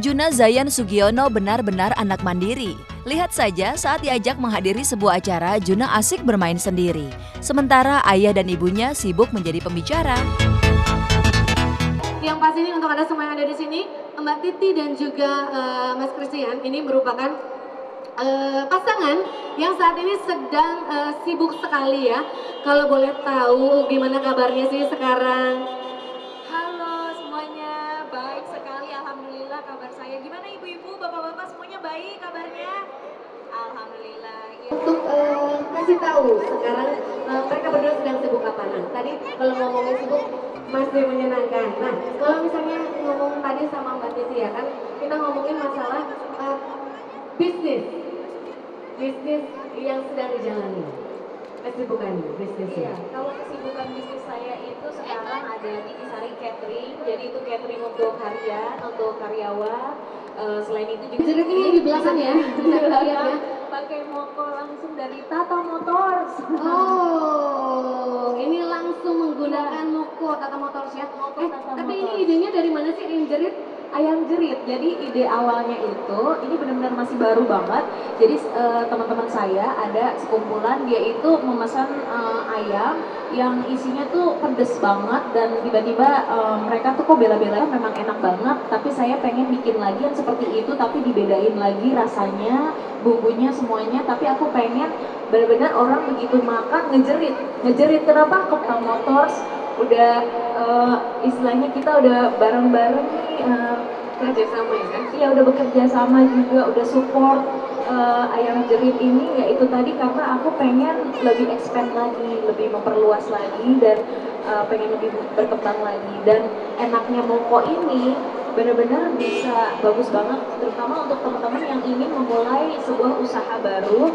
Juna Zayan Sugiono benar-benar anak mandiri. Lihat saja saat diajak menghadiri sebuah acara, Juna asik bermain sendiri. Sementara ayah dan ibunya sibuk menjadi pembicara. Yang pasti ini untuk Anda semua yang ada di sini, Mbak Titi dan juga Mas Christian, ini merupakan pasangan yang saat ini sedang sibuk sekali ya. Kalau boleh tahu gimana kabarnya sih sekarang? Halo semuanya, baik sekali alhamdulillah kabar saya. Gimana ibu-ibu, bapak-bapak semuanya baik kabarnya? Alhamdulillah. Ya. Untuk kasih tahu sekarang mereka berdua sedang sibuk apa? Nah, tadi kalau ngomongin sibuk masih menyenangkan. Nah, kalau misalnya ngomong tadi sama Mbak Titi ya kan, kita ngomongin masalah bisnis yang sedang dijalani. Kesibukan bisnisnya. Iya, kalau kesibukan bisnis saya itu sekarang ada di Kisari Catering, jadi itu catering untuk harian, untuk karyawan. Selain itu juga Jerit ini di belakang ya, bisa lihat ya. Pakai moko langsung dari Tata Motors. Oh, ini langsung menggunakan moko Tata Motors ya. Tata Tapi Motors. ini idenya dari mana sih yang jerit? Ayam jerit. Jadi ide awalnya itu, ini benar-benar masih baru banget. Jadi teman-teman saya ada sekumpulan, dia itu memesan ayam yang isinya tuh pedes banget dan tiba-tiba mereka tuh kok bela-belain memang enak banget. Tapi saya pengen bikin lagi yang seperti itu, tapi dibedain lagi rasanya, bumbunya semuanya. Tapi aku pengen benar-benar orang begitu makan ngejerit kenapa? Tata Motors udah istilahnya kita udah bareng-bareng nih Kerja sama ya kan? iya udah bekerja sama juga, udah support ayam jerit ini, yaitu tadi karena aku pengen lebih expand lagi, lebih memperluas lagi dan pengen lebih berkembang lagi. Dan enaknya Moko ini benar-benar bisa bagus banget, terutama untuk teman-teman yang ingin memulai sebuah usaha baru.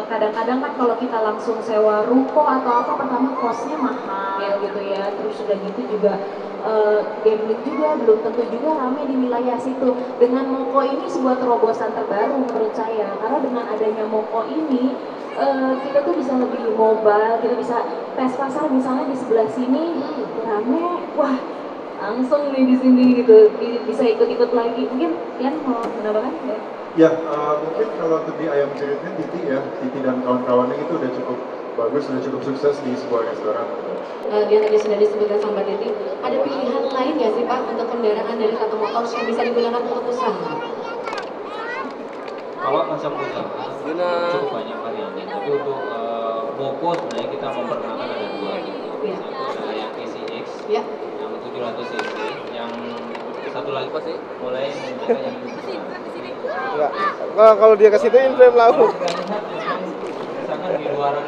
Kadang-kadang kan kalau kita langsung sewa ruko atau apa, pertama kosnya mahal gitu ya, terus sudah gitu juga gambling juga belum tentu juga ramai di wilayah situ. Dengan Moko ini sebuah terobosan terbaru menurut saya, karena dengan adanya Moko ini kita tuh bisa lebih mobile, kita bisa tes pasar misalnya di sebelah sini rame, wah langsung nih di sini gitu, bisa ikut-ikut lagi. Mungkin Yan mau menambahkan ya? Ya, mungkin kalau untuk di ayam jeritnya Titi dan kawan-kawannya itu udah cukup bagus, udah cukup sukses di sebuah restoran. Yang tadi sudah disebutkan sama Mbak Titi, ada pilihan lain nggak sih Pak untuk kendaraan dari Tata Motors yang bisa digunakan untuk usaha? Kalau macam usaha cukup banyak variannya, tapi untuk Moko sebenarnya kita memperkenalkan ada dua gitu. Iya. Satu ada yang PCX, Ya. yang 700 cc, yang satu lagi mulai menggunakan yang Enggak. Kalau dia ke situ inframe kalau laut. kita lihat memang misalkan di luaran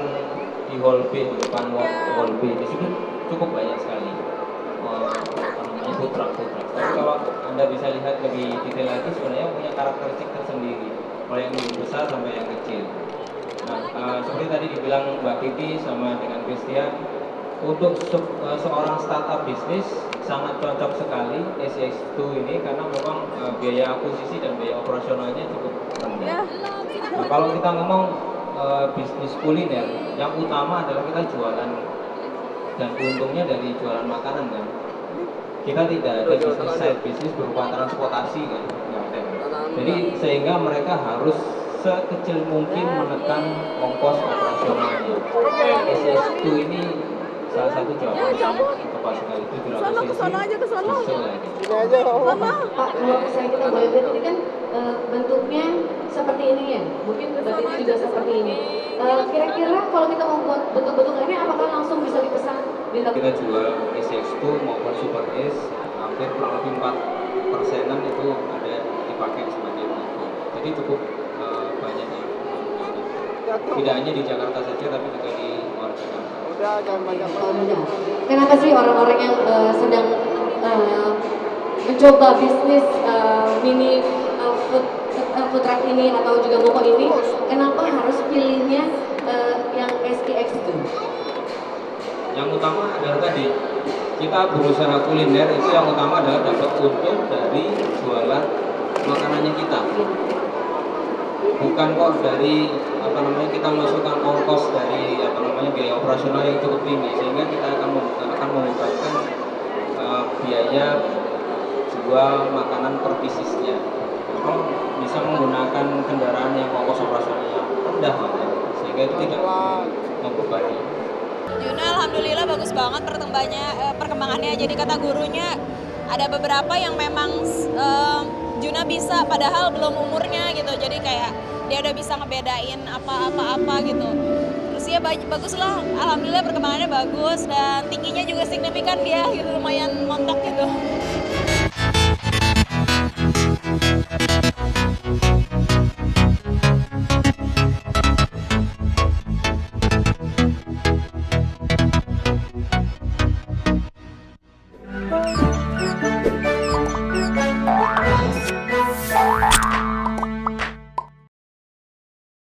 di Hall B, di depan Hall B, di sini cukup banyak sekali apa namanya food truck. Tapi kalau Anda bisa lihat lebih detail lagi, sebenarnya punya karakteristik tersendiri, mulai yang lebih besar sampai yang kecil. Nah, seperti tadi dibilang Mbak Titi sama dengan Christian, untuk seorang startup bisnis sangat cocok sekali SX2 ini karena memang biaya akuisisi dan biaya operasionalnya cukup rendah. Nah, kalau kita ngomong bisnis kuliner, yang utama adalah kita jualan dan untungnya dari jualan makanan kan. Kita tidak ada bisnis side bisnis berupa transportasi kan, nggak ada. Jadi sehingga mereka harus sekecil mungkin menekan ongkos operasionalnya. SX2 ini salah satu jawaban tepat sekali, 700 cc diesel ya. Ini aja. Pak, kalau misalnya kita boleh lihat ini kan bentuknya seperti ini ya, mungkin bentuknya juga seperti ini. Kira-kira kalau kita membuat bentuk-bentuk ini apakah langsung bisa dipesan di Kita jual SX2 maupun Super S hampir kurang lebih 4%-an itu ada dipakai sebagai motor. Jadi cukup banyak ya. Tidak hanya di Jakarta saja tapi juga di luar Jakarta. Udah jangan banyak Mudah. Kenapa sih orang-orang yang sedang mencoba bisnis mini food truck ini atau juga Moko ini, kenapa harus pilihnya yang SKX itu? Yang utama adalah tadi kita berusaha kuliner itu yang utama adalah dapat untung dari jualan makanannya kita. Bukan kok dari apa namanya kita masukkan ongkos dari apa namanya biaya operasional yang cukup tinggi sehingga kita akan menyebabkan biaya jual makanan per piecesnya. Memang bisa menggunakan kendaraan yang ongkos operasionalnya rendah malah, sehingga itu tidak membebani. Juna alhamdulillah bagus banget perkembangannya. Jadi kata gurunya ada beberapa yang memang Juna bisa padahal belum umurnya gitu. Jadi kayak dia udah bisa ngebedain apa gitu. Terus ya bagus lah, alhamdulillah perkembangannya bagus dan tingginya juga signifikan dia gitu, lumayan montok gitu.